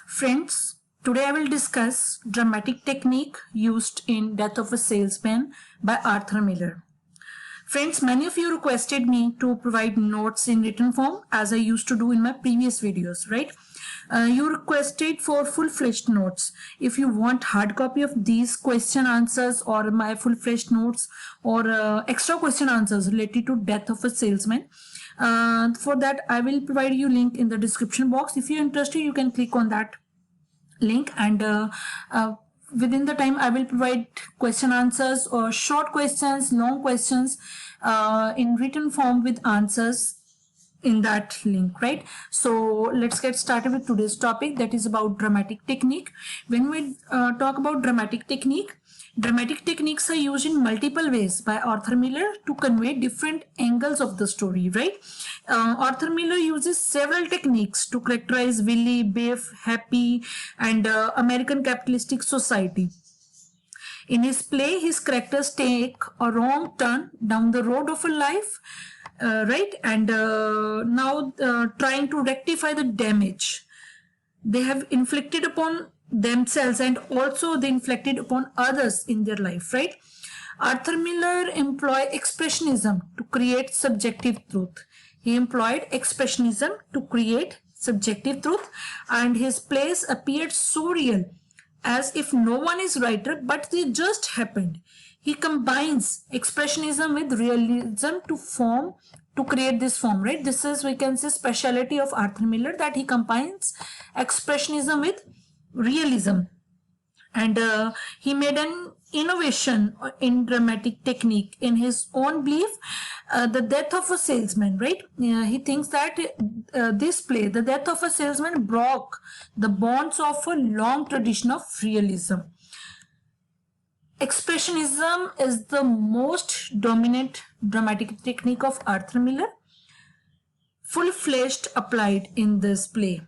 Friends, today I will discuss dramatic technique used in Death of a Salesman by Arthur Miller. Friends, many of you requested me to provide notes in written form as I used to do in my previous videos, right? You requested for full-fledged notes. If you want hard copy of these question answers or my full-fledged notes or extra question answers related to Death of a Salesman, for that I will provide you link in the description box. If you're interested, you can click on that link and within the time I will provide question answers or short questions, long questions in written form with answers in that link, right? So let's get started with today's topic, that is about dramatic technique. When we talk about dramatic techniques are used in multiple ways by Arthur Miller to convey different angles of the story, right? Arthur Miller uses several techniques to characterize Willie, Biff, Happy, and American capitalistic society. In his play, his characters take a wrong turn down the road of a life, right? And now trying to rectify the damage they have inflicted upon themselves and also they inflicted upon others in their life, right? Arthur Miller employed expressionism to create subjective truth. He employed expressionism to create subjective truth, and his plays appeared so real as if no one is writer but they just happened. He combines expressionism with realism to create this form, right? This is, we can say, speciality of Arthur Miller, that he combines expressionism with realism, and he made an innovation in dramatic technique in his own belief. The Death of a Salesman, right? He thinks that this play, The Death of a Salesman, broke the bonds of a long tradition of realism. Expressionism is the most dominant dramatic technique of Arthur Miller, full-fledged applied in this play,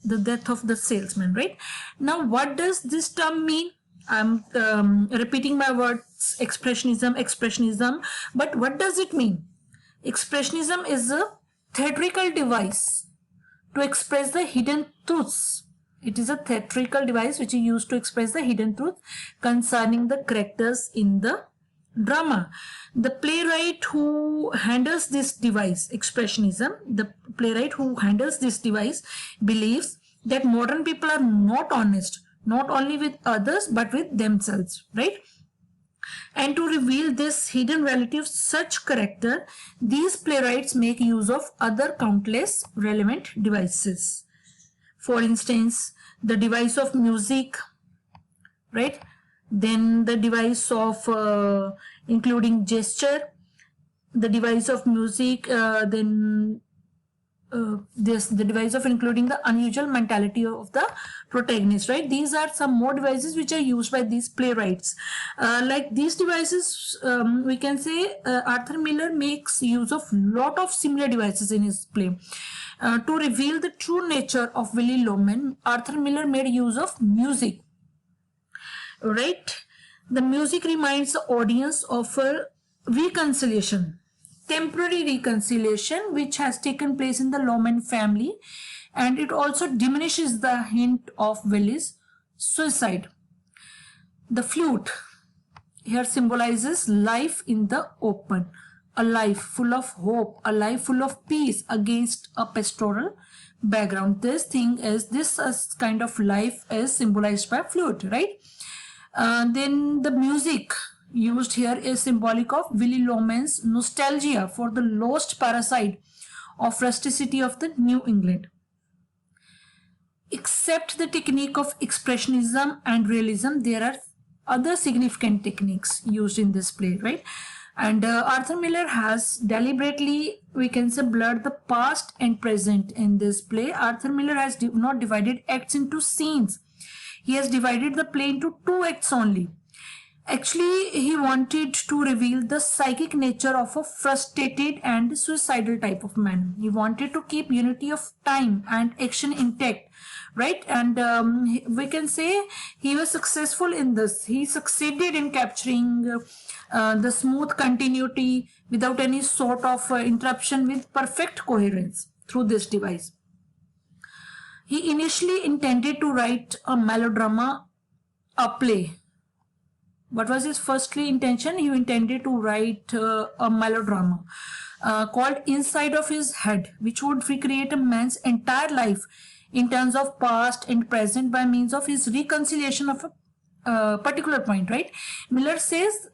The Death of the Salesman, right? Now, what does this term mean? I'm repeating my words, expressionism, but what does it mean? Expressionism is a theatrical device to express the hidden truths. It is a theatrical device which is used to express the hidden truth concerning the characters in the drama. The playwright who handles this device, expressionism, the playwright who handles this device believes that modern people are not honest, not only with others but with themselves, right? And to reveal this hidden reality of such character, these playwrights make use of other countless relevant devices. For instance, the device of music, right? Then the device of including gesture, the device of music, the device of including the unusual mentality of the protagonist, right? These are some more devices which are used by these playwrights. Like these devices, we can say Arthur Miller makes use of lot of similar devices in his play. To reveal the true nature of Willie Loman, Arthur Miller made use of music, right? The music reminds the audience of a reconciliation, temporary reconciliation which has taken place in the Loman family, and it also diminishes the hint of Willie's suicide. The flute here symbolizes life in the open, a life full of hope, a life full of peace against a pastoral background. This kind of life is symbolized by flute, right? Then the music used here is symbolic of Willie Loman's nostalgia for the lost parasite of rusticity of the New England. Except the technique of expressionism and realism, there are other significant techniques used in this play, right? And Arthur Miller has deliberately, we can say, blurred the past and present in this play. Arthur Miller has not divided acts into scenes. He has divided the play into two acts only. Actually, he wanted to reveal the psychic nature of a frustrated and suicidal type of man. He wanted to keep unity of time and action intact, right? And we can say he was successful in this. He succeeded in capturing the smooth continuity without any sort of interruption, with perfect coherence through this device. He initially intended to write a melodrama, a play. What was his firstly intention? He intended to write a melodrama called Inside of His Head, which would recreate a man's entire life in terms of past and present by means of his reconciliation of a particular point, right? Miller says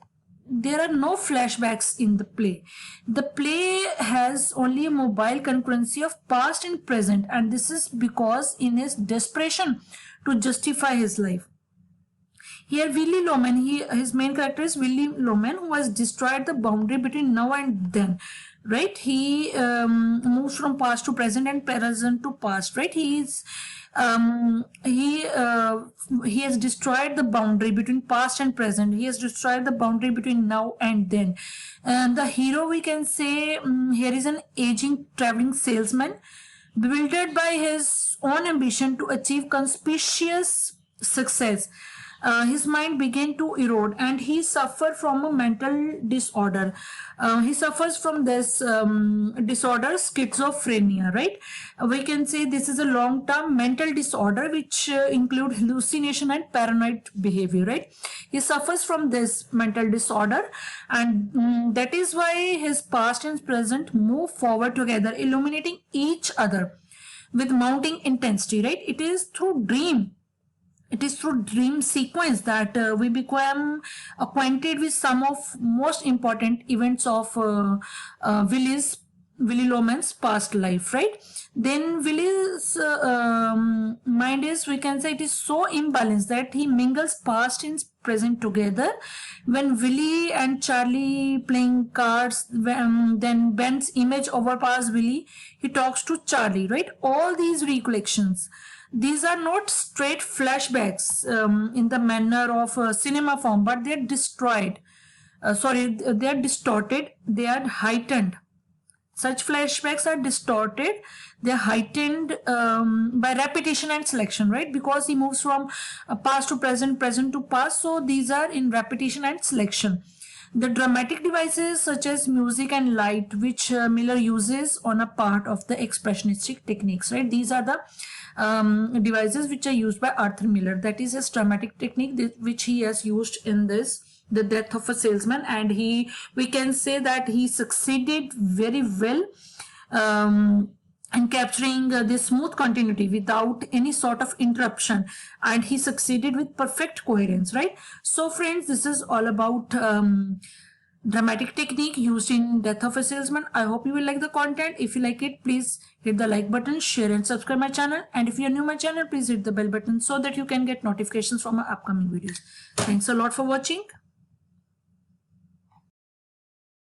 there are no flashbacks in the play. The play has only a mobile concurrency of past and present, and this is because in his desperation to justify his life. Here, Willy Loman, his main character is Willy Loman, who has destroyed the boundary between now and then, right? He moves from past to present and present to past, right? He has destroyed the boundary between past and present. He has destroyed the boundary between now and then. And the hero, we can say, here is an aging traveling salesman, bewildered by his own ambition to achieve conspicuous success. His mind began to erode and he suffered from a mental disorder. He suffers from this disorder, schizophrenia, right? We can say this is a long-term mental disorder which include hallucination and paranoid behavior, right? He suffers from this mental disorder, and that is why his past and present move forward together, illuminating each other with mounting intensity, right? It is through dream sequence that we become acquainted with some of most important events of Willy Loman's past life, right? Then Willy's mind is, we can say, it is so imbalanced that he mingles past and present together. When Willy and Charlie playing cards, then Ben's image overpowers Willy, he talks to Charlie, right? All these recollections, these are not straight flashbacks in the manner of cinema form, but they are destroyed. They are distorted, they are heightened. Such flashbacks are distorted, they are heightened by repetition and selection, right? Because he moves from past to present, present to past. So these are in repetition and selection. The dramatic devices such as music and light, which Miller uses on a part of the expressionistic techniques, right? These are the devices which are used by Arthur Miller. That is his dramatic technique which he has used in this, The Death of a Salesman, and we can say that he succeeded very well in capturing this smooth continuity without any sort of interruption, and he succeeded with perfect coherence, right? So friends, this is all about dramatic technique used in Death of a Salesman. I hope you will like the content. If you like it, please hit the like button, share and subscribe my channel, and if you are new to my channel, please hit the bell button so that you can get notifications from my upcoming videos. Thanks a lot for watching.